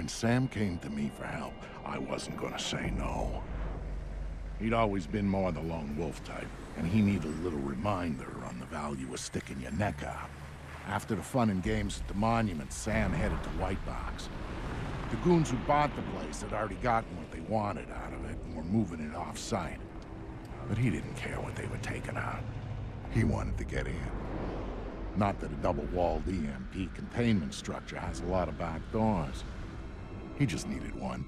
When Sam came to me for help, I wasn't gonna say no. He'd always been more the lone wolf type, and he needed a little reminder on the value of sticking your neck out. After the fun and games at the monument, Sam headed to White Box. The goons who bought the place had already gotten what they wanted out of it and were moving it off-site. But he didn't care what they were taking out. He wanted to get in. Not that a double-walled EMP containment structure has a lot of back doors. He just needed one.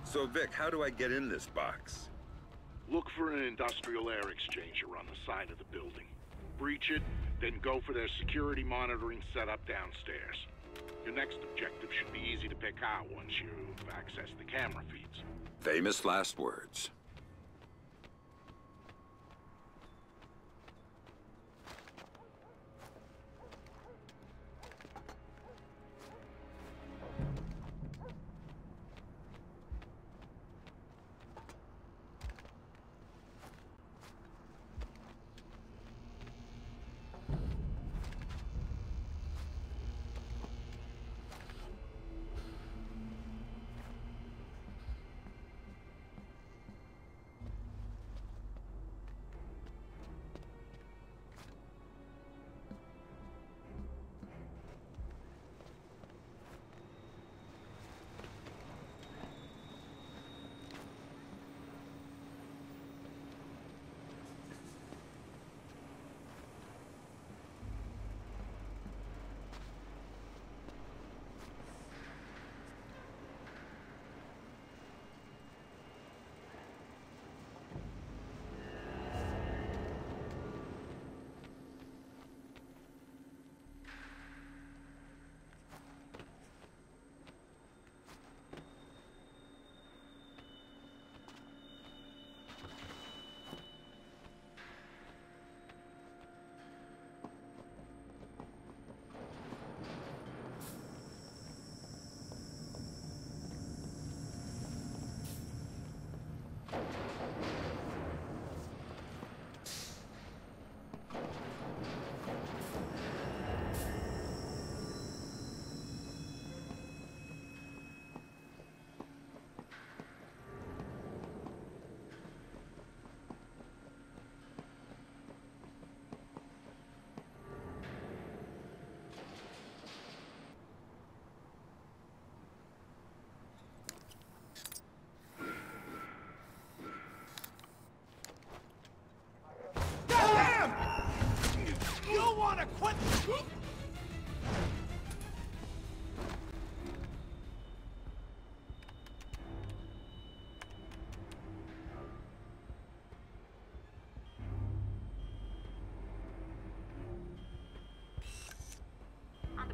So, Vic, how do I get in this box? Look for an industrial air exchanger on the side of the building. Breach it, then go for their security monitoring setup downstairs. Your next objective should be easy to pick out once you've accessed the camera feeds. Famous last words.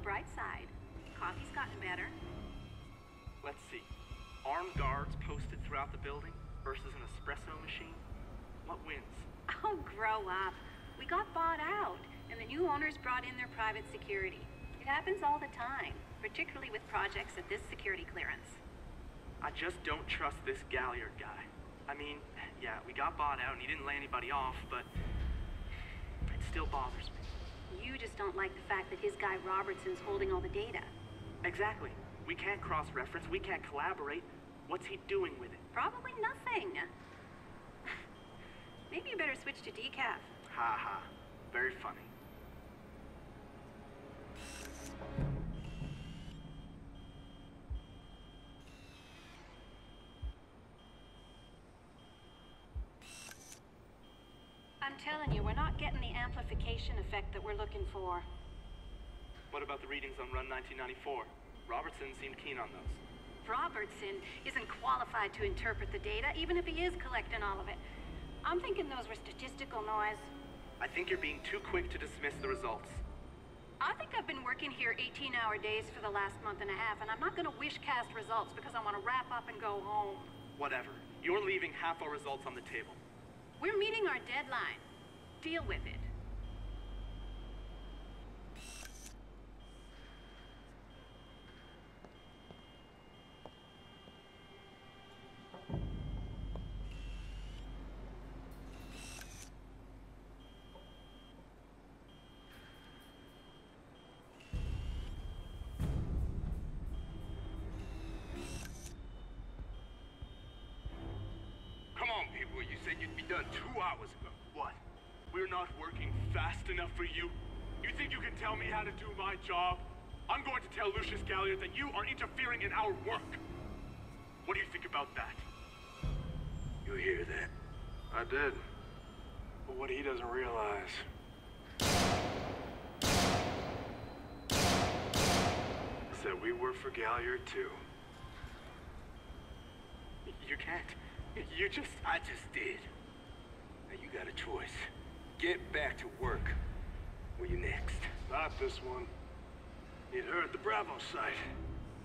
Bright side. Coffee's gotten better. Let's see. Armed guards posted throughout the building versus an espresso machine. What wins? Oh, grow up. We got bought out, and the new owners brought in their private security. It happens all the time, particularly with projects at this security clearance. I just don't trust this Galliard guy. I mean, yeah, we got bought out and he didn't lay anybody off, but it still bothers me. You just don't like the fact that his guy Robertson's holding all the data. Exactly. We can't cross-reference, we can't collaborate. What's he doing with it? Probably nothing. Maybe you better switch to decaf. Ha ha. Very funny. I'm telling you, we're not getting the amplification effect that we're looking for. What about the readings on Run 1994? Robertson seemed keen on those. Robertson isn't qualified to interpret the data, even if he is collecting all of it. I'm thinking those were statistical noise. I think you're being too quick to dismiss the results. I think I've been working here 18-hour days for the last month and a half, and I'm not gonna wish cast results because I want to wrap up and go home. Whatever. You're leaving half our results on the table. We're meeting our deadline. Deal with it. Come on, people. You said you'd be done 2 hours ago. What? We're not working fast enough for you? You think you can tell me how to do my job? I'm going to tell Lucius Galliard that you are interfering in our work. What do you think about that? You hear that? I did. But what he doesn't realize... is that we work for Galliard too. You can't. You just... I just did. Now you got a choice. Get back to work. Where you next? Not this one. Need her at the Bravo site.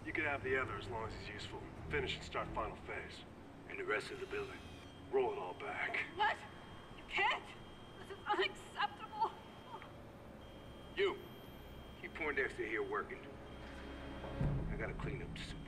You could have the other as long as he's useful. Finish and start final phase. And the rest of the building? Roll it all back. What? You can't! This is unacceptable! You! Keep Poindexter here working. I gotta clean up the suit.